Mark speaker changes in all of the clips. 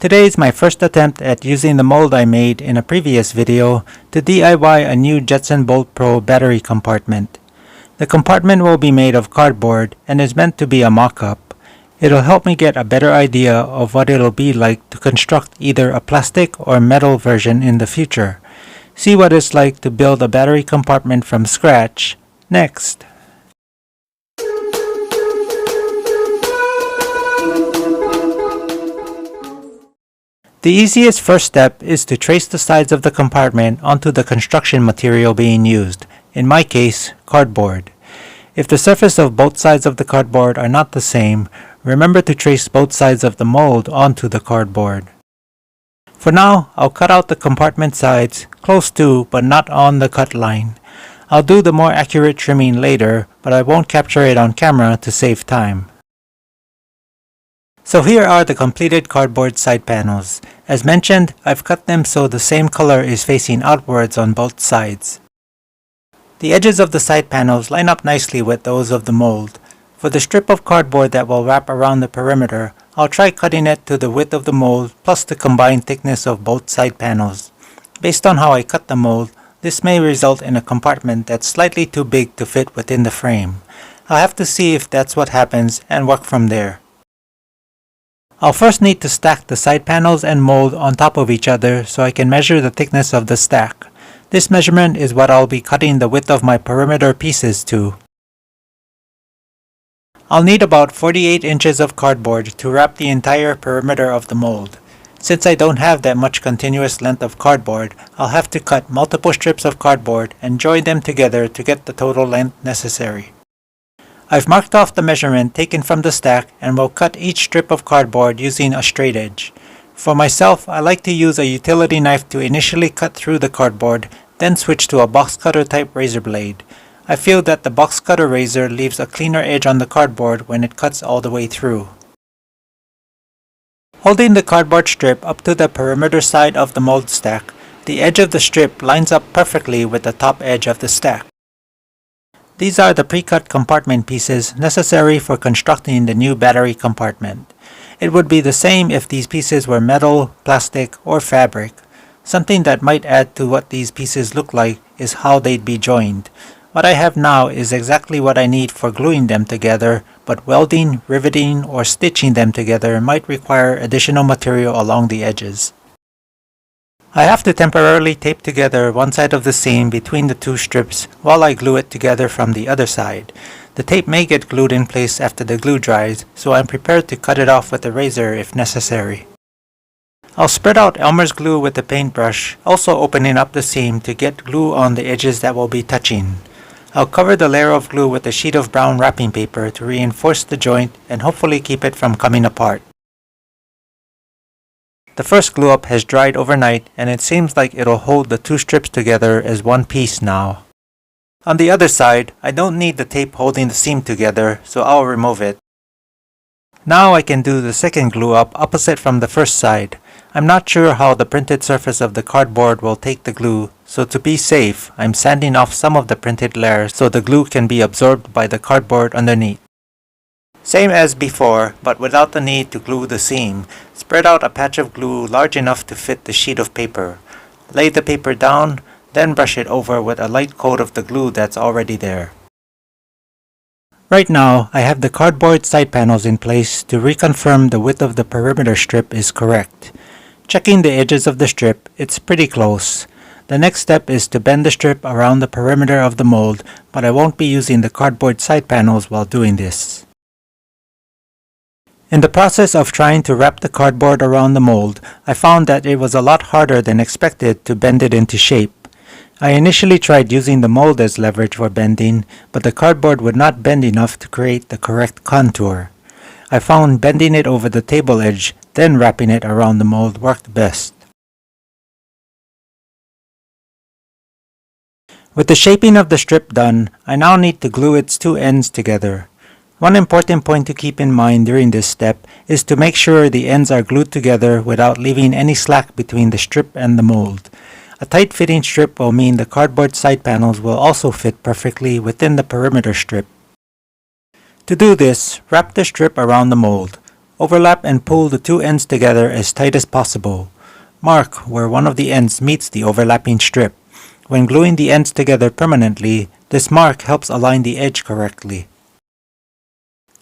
Speaker 1: Today is my first attempt at using the mold I made in a previous video to DIY a new Jetson Bolt Pro battery compartment. The compartment will be made of cardboard and is meant to be a mock-up. It'll help me get a better idea of what it'll be like to construct either a plastic or metal version in the future. See what it's like to build a battery compartment from scratch next. The easiest first step is to trace the sides of the compartment onto the construction material being used, in my case, cardboard. If the surface of both sides of the cardboard are not the same, remember to trace both sides of the mold onto the cardboard. For now, I'll cut out the compartment sides, close to but not on the cut line. I'll do the more accurate trimming later, but I won't capture it on camera to save time. So here are the completed cardboard side panels. As mentioned, I've cut them so the same color is facing outwards on both sides. The edges of the side panels line up nicely with those of the mold. For the strip of cardboard that will wrap around the perimeter, I'll try cutting it to the width of the mold plus the combined thickness of both side panels. Based on how I cut the mold, this may result in a compartment that's slightly too big to fit within the frame. I'll have to see if that's what happens and work from there. I'll first need to stack the side panels and mold on top of each other so I can measure the thickness of the stack. This measurement is what I'll be cutting the width of my perimeter pieces to. I'll need about 48 inches of cardboard to wrap the entire perimeter of the mold. Since I don't have that much continuous length of cardboard, I'll have to cut multiple strips of cardboard and join them together to get the total length necessary. I've marked off the measurement taken from the stack and will cut each strip of cardboard using a straight edge. For myself, I like to use a utility knife to initially cut through the cardboard, then switch to a box cutter type razor blade. I feel that the box cutter razor leaves a cleaner edge on the cardboard when it cuts all the way through. Holding the cardboard strip up to the perimeter side of the mold stack, the edge of the strip lines up perfectly with the top edge of the stack. These are the pre-cut compartment pieces necessary for constructing the new battery compartment. It would be the same if these pieces were metal, plastic, or fabric. Something that might add to what these pieces look like is how they'd be joined. What I have now is exactly what I need for gluing them together, but welding, riveting, or stitching them together might require additional material along the edges. I have to temporarily tape together one side of the seam between the two strips while I glue it together from the other side. The tape may get glued in place after the glue dries, so I'm prepared to cut it off with a razor if necessary. I'll spread out Elmer's glue with the paintbrush, also opening up the seam to get glue on the edges that will be touching. I'll cover the layer of glue with a sheet of brown wrapping paper to reinforce the joint and hopefully keep it from coming apart. The first glue up has dried overnight and it seems like it'll hold the two strips together as one piece now. On the other side, I don't need the tape holding the seam together, so I'll remove it. Now I can do the second glue up opposite from the first side. I'm not sure how the printed surface of the cardboard will take the glue, so to be safe, I'm sanding off some of the printed layer so the glue can be absorbed by the cardboard underneath. Same as before, but without the need to glue the seam, spread out a patch of glue large enough to fit the sheet of paper. Lay the paper down, then brush it over with a light coat of the glue that's already there. Right now, I have the cardboard side panels in place to reconfirm the width of the perimeter strip is correct. Checking the edges of the strip, it's pretty close. The next step is to bend the strip around the perimeter of the mold, but I won't be using the cardboard side panels while doing this. In the process of trying to wrap the cardboard around the mold, I found that it was a lot harder than expected to bend it into shape. I initially tried using the mold as leverage for bending, but the cardboard would not bend enough to create the correct contour. I found bending it over the table edge, then wrapping it around the mold worked best. With the shaping of the strip done, I now need to glue its two ends together. One important point to keep in mind during this step is to make sure the ends are glued together without leaving any slack between the strip and the mold. A tight-fitting strip will mean the cardboard side panels will also fit perfectly within the perimeter strip. To do this, wrap the strip around the mold. Overlap and pull the two ends together as tight as possible. Mark where one of the ends meets the overlapping strip. When gluing the ends together permanently, this mark helps align the edge correctly.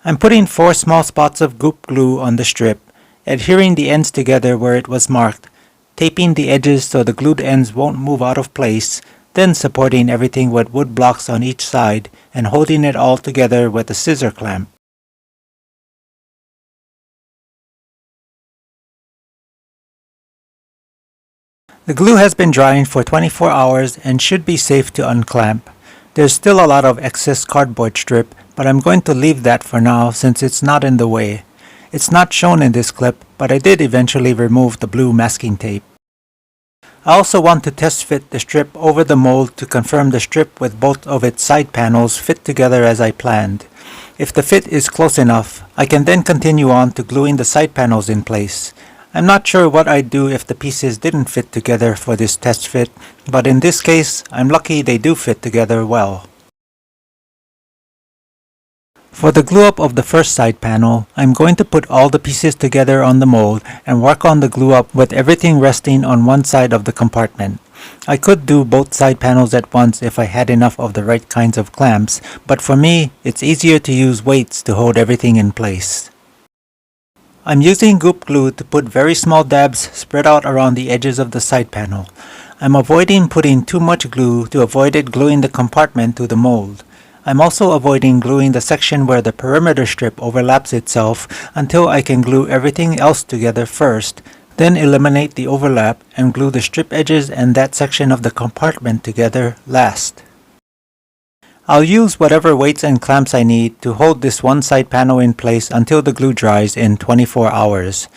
Speaker 1: I'm putting 4 small spots of goop glue on the strip, adhering the ends together where it was marked, taping the edges so the glued ends won't move out of place, then supporting everything with wood blocks on each side and holding it all together with a scissor clamp. The glue has been drying for 24 hours and should be safe to unclamp. There's still a lot of excess cardboard strip, but I'm going to leave that for now since it's not in the way. It's not shown in this clip, but I did eventually remove the blue masking tape. I also want to test fit the strip over the mold to confirm the strip with both of its side panels fit together as I planned. If the fit is close enough, I can then continue on to gluing the side panels in place. I'm not sure what I'd do if the pieces didn't fit together for this test fit, but in this case, I'm lucky they do fit together well. For the glue up of the first side panel, I'm going to put all the pieces together on the mold and work on the glue up with everything resting on one side of the compartment. I could do both side panels at once if I had enough of the right kinds of clamps, but for me, it's easier to use weights to hold everything in place. I'm using goop glue to put very small dabs spread out around the edges of the side panel. I'm avoiding putting too much glue to avoid it gluing the compartment to the mold. I'm also avoiding gluing the section where the perimeter strip overlaps itself until I can glue everything else together first, then eliminate the overlap and glue the strip edges and that section of the compartment together last. I'll use whatever weights and clamps I need to hold this one side panel in place until the glue dries in 24 hours.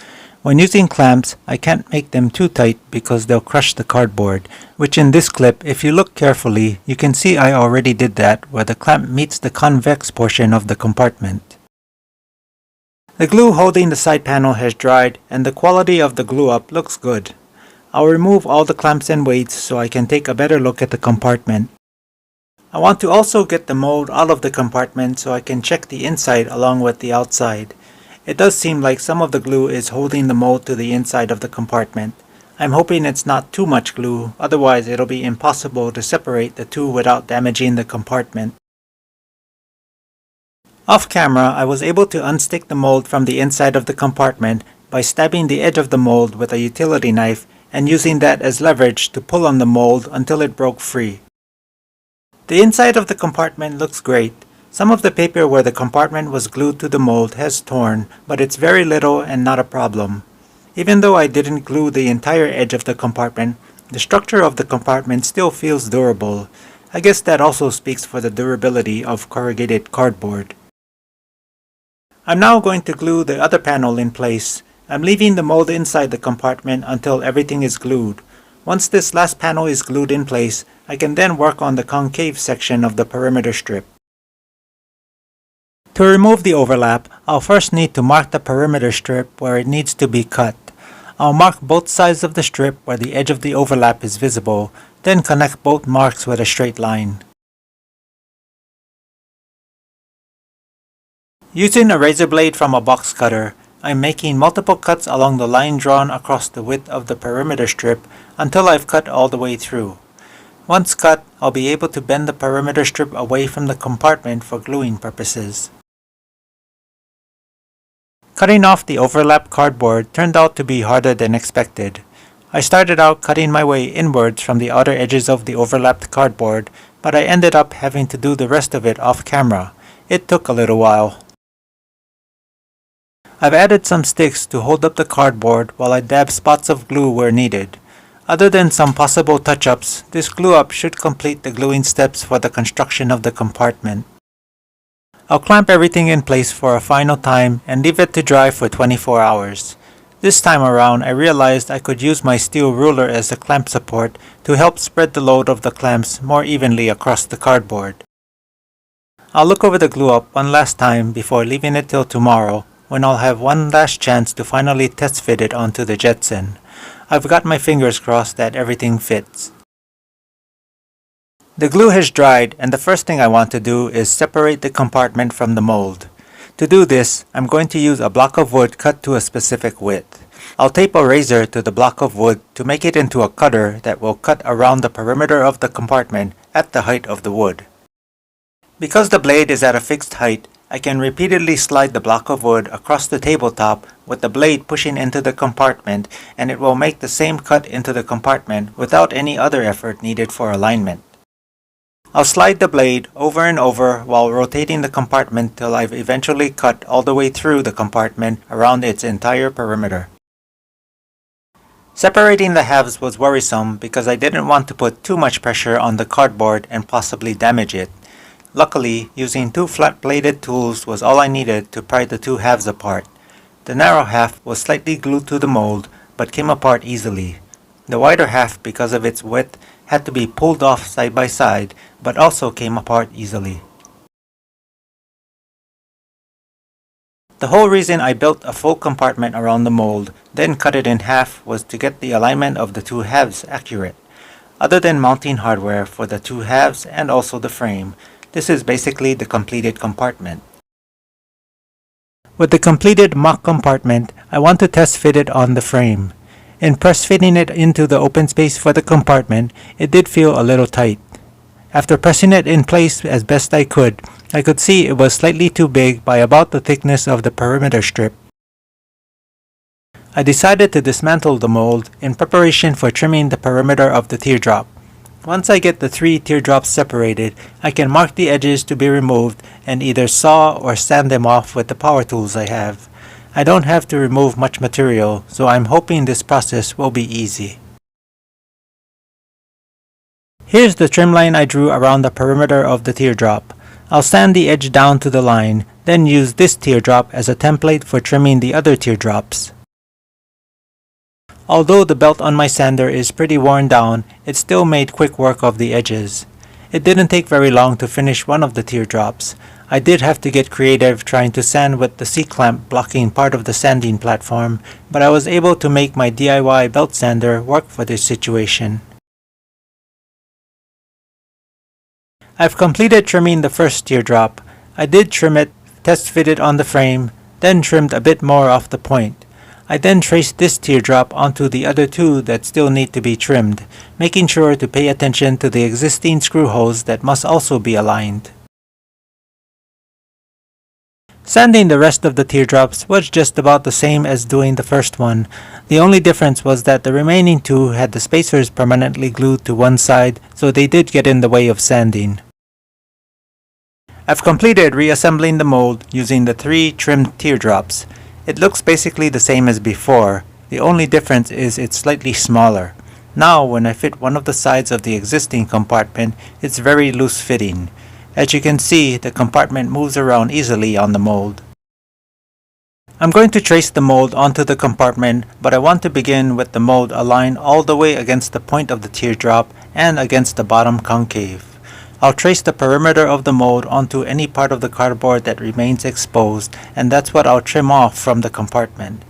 Speaker 1: When using clamps, I can't make them too tight because they'll crush the cardboard, which in this clip, if you look carefully, you can see I already did that where the clamp meets the convex portion of the compartment. The glue holding the side panel has dried and the quality of the glue up looks good. I'll remove all the clamps and weights so I can take a better look at the compartment. I want to also get the mold out of the compartment so I can check the inside along with the outside. It does seem like some of the glue is holding the mold to the inside of the compartment. I'm hoping it's not too much glue, otherwise it'll be impossible to separate the two without damaging the compartment. Off camera, I was able to unstick the mold from the inside of the compartment by stabbing the edge of the mold with a utility knife and using that as leverage to pull on the mold until it broke free. The inside of the compartment looks great. Some of the paper where the compartment was glued to the mold has torn, but it's very little and not a problem. Even though I didn't glue the entire edge of the compartment, the structure of the compartment still feels durable. I guess that also speaks for the durability of corrugated cardboard. I'm now going to glue the other panel in place. I'm leaving the mold inside the compartment until everything is glued. Once this last panel is glued in place, I can then work on the concave section of the perimeter strip. To remove the overlap, I'll first need to mark the perimeter strip where it needs to be cut. I'll mark both sides of the strip where the edge of the overlap is visible, then connect both marks with a straight line. Using a razor blade from a box cutter, I'm making multiple cuts along the line drawn across the width of the perimeter strip until I've cut all the way through. Once cut, I'll be able to bend the perimeter strip away from the compartment for gluing purposes. Cutting off the overlap cardboard turned out to be harder than expected. I started out cutting my way inwards from the outer edges of the overlapped cardboard, but I ended up having to do the rest of it off camera. It took a little while. I've added some sticks to hold up the cardboard while I dab spots of glue where needed. Other than some possible touch-ups, this glue up should complete the gluing steps for the construction of the compartment. I'll clamp everything in place for a final time and leave it to dry for 24 hours. This time around, I realized I could use my steel ruler as a clamp support to help spread the load of the clamps more evenly across the cardboard. I'll look over the glue up one last time before leaving it till tomorrow, when I'll have one last chance to finally test fit it onto the Jetson. I've got my fingers crossed that everything fits. The glue has dried and the first thing I want to do is separate the compartment from the mold. To do this, I'm going to use a block of wood cut to a specific width. I'll tape a razor to the block of wood to make it into a cutter that will cut around the perimeter of the compartment at the height of the wood. Because the blade is at a fixed height, I can repeatedly slide the block of wood across the tabletop with the blade pushing into the compartment, and it will make the same cut into the compartment without any other effort needed for alignment. I'll slide the blade over and over while rotating the compartment till I've eventually cut all the way through the compartment around its entire perimeter. Separating the halves was worrisome because I didn't want to put too much pressure on the cardboard and possibly damage it. Luckily, using two flat-bladed tools was all I needed to pry the two halves apart. The narrow half was slightly glued to the mold but came apart easily. The wider half, because of its width, had to be pulled off side by side but also came apart easily. The whole reason I built a full compartment around the mold, then cut it in half, was to get the alignment of the two halves accurate. Other than mounting hardware for the two halves and also the frame, this is basically the completed compartment. With the completed mock compartment, I want to test fit it on the frame. In press fitting it into the open space for the compartment, it did feel a little tight. After pressing it in place as best I could see it was slightly too big by about the thickness of the perimeter strip. I decided to dismantle the mold in preparation for trimming the perimeter of the teardrop. Once I get the 3 teardrops separated, I can mark the edges to be removed and either saw or sand them off with the power tools I have. I don't have to remove much material, so I'm hoping this process will be easy. Here's the trim line I drew around the perimeter of the teardrop. I'll sand the edge down to the line, then use this teardrop as a template for trimming the other teardrops. Although the belt on my sander is pretty worn down, it still made quick work of the edges. It didn't take very long to finish one of the teardrops. I did have to get creative trying to sand with the C-clamp blocking part of the sanding platform, but I was able to make my DIY belt sander work for this situation. I've completed trimming the first teardrop. I did trim it, test fit it on the frame, then trimmed a bit more off the point. I then traced this teardrop onto the other 2 that still need to be trimmed, making sure to pay attention to the existing screw holes that must also be aligned. Sanding the rest of the teardrops was just about the same as doing the first one. The only difference was that the remaining 2 had the spacers permanently glued to one side, so they did get in the way of sanding. I've completed reassembling the mold using the 3 trimmed teardrops. It looks basically the same as before. The only difference is it's slightly smaller. Now when I fit one of the sides of the existing compartment, it's very loose fitting. As you can see, the compartment moves around easily on the mold. I'm going to trace the mold onto the compartment, but I want to begin with the mold aligned all the way against the point of the teardrop and against the bottom concave. I'll trace the perimeter of the mold onto any part of the cardboard that remains exposed, and that's what I'll trim off from the compartment.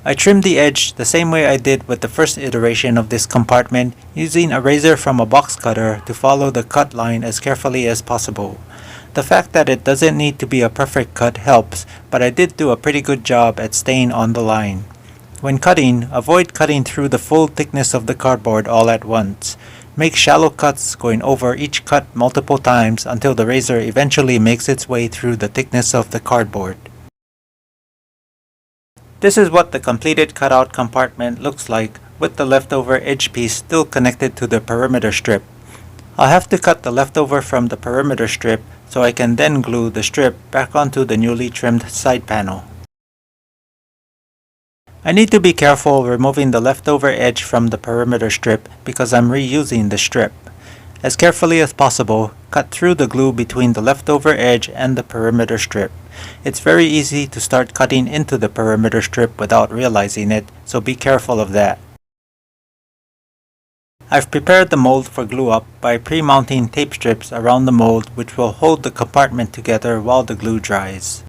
Speaker 1: I trimmed the edge the same way I did with the first iteration of this compartment, using a razor from a box cutter to follow the cut line as carefully as possible. The fact that it doesn't need to be a perfect cut helps, but I did do a pretty good job at staying on the line. When cutting, avoid cutting through the full thickness of the cardboard all at once. Make shallow cuts going over each cut multiple times until the razor eventually makes its way through the thickness of the cardboard. This is what the completed cutout compartment looks like, with the leftover edge piece still connected to the perimeter strip. I'll have to cut the leftover from the perimeter strip so I can then glue the strip back onto the newly trimmed side panel. I need to be careful removing the leftover edge from the perimeter strip because I'm reusing the strip. As carefully as possible, cut through the glue between the leftover edge and the perimeter strip. It's very easy to start cutting into the perimeter strip without realizing it, so be careful of that. I've prepared the mold for glue up by pre-mounting tape strips around the mold which will hold the compartment together while the glue dries.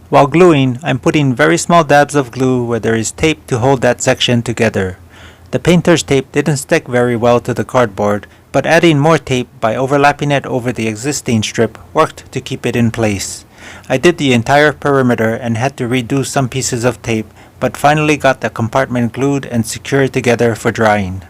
Speaker 1: While gluing, I'm putting very small dabs of glue where there is tape to hold that section together. The painter's tape didn't stick very well to the cardboard, but adding more tape by overlapping it over the existing strip worked to keep it in place. I did the entire perimeter and had to redo some pieces of tape, but finally got the compartment glued and secured together for drying.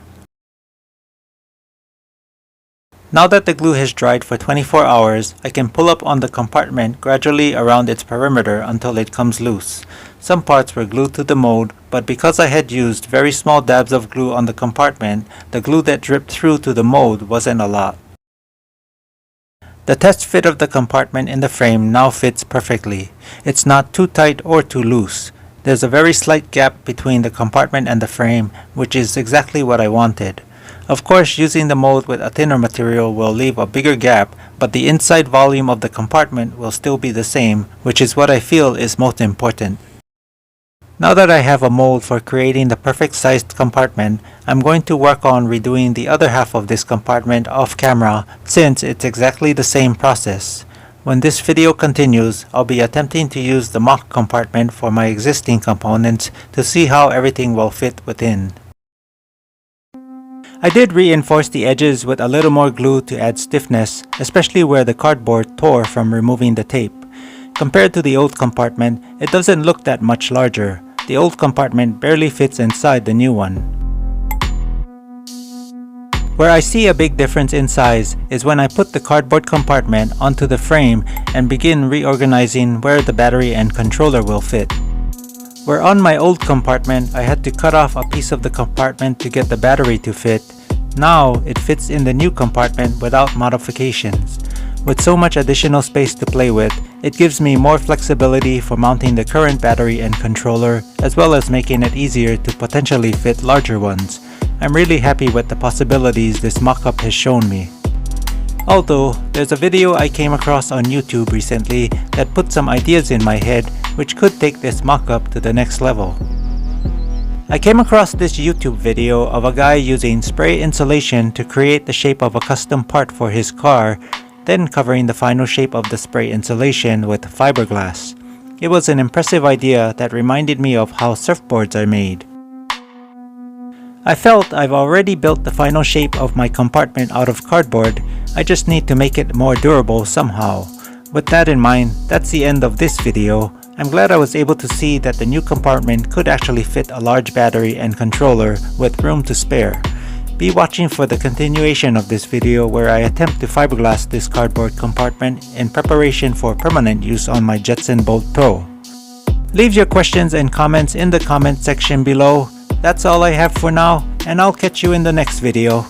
Speaker 1: Now that the glue has dried for 24 hours, I can pull up on the compartment gradually around its perimeter until it comes loose. Some parts were glued to the mold, but because I had used very small dabs of glue on the compartment, the glue that dripped through to the mold wasn't a lot. The test fit of the compartment in the frame now fits perfectly. It's not too tight or too loose. There's a very slight gap between the compartment and the frame, which is exactly what I wanted. Of course, using the mold with a thinner material will leave a bigger gap, but the inside volume of the compartment will still be the same, which is what I feel is most important. Now that I have a mold for creating the perfect sized compartment, I'm going to work on redoing the other half of this compartment off camera since it's exactly the same process. When this video continues, I'll be attempting to use the mock compartment for my existing components to see how everything will fit within. I did reinforce the edges with a little more glue to add stiffness, especially where the cardboard tore from removing the tape. Compared to the old compartment, it doesn't look that much larger. The old compartment barely fits inside the new one. Where I see a big difference in size is when I put the cardboard compartment onto the frame and begin reorganizing where the battery and controller will fit. Where on my old compartment I had to cut off a piece of the compartment to get the battery to fit, now it fits in the new compartment without modifications. With so much additional space to play with, it gives me more flexibility for mounting the current battery and controller, as well as making it easier to potentially fit larger ones. I'm really happy with the possibilities this mock-up has shown me. Although, there's a video I came across on YouTube recently that put some ideas in my head which could take this mock-up to the next level. I came across this YouTube video of a guy using spray insulation to create the shape of a custom part for his car, then covering the final shape of the spray insulation with fiberglass. It was an impressive idea that reminded me of how surfboards are made. I felt I've already built the final shape of my compartment out of cardboard, I just need to make it more durable somehow. With that in mind, that's the end of this video. I'm glad I was able to see that the new compartment could actually fit a large battery and controller with room to spare. Be watching for the continuation of this video where I attempt to fiberglass this cardboard compartment in preparation for permanent use on my Jetson Bolt Pro. Leave your questions and comments in the comment section below. That's all I have for now, and I'll catch you in the next video.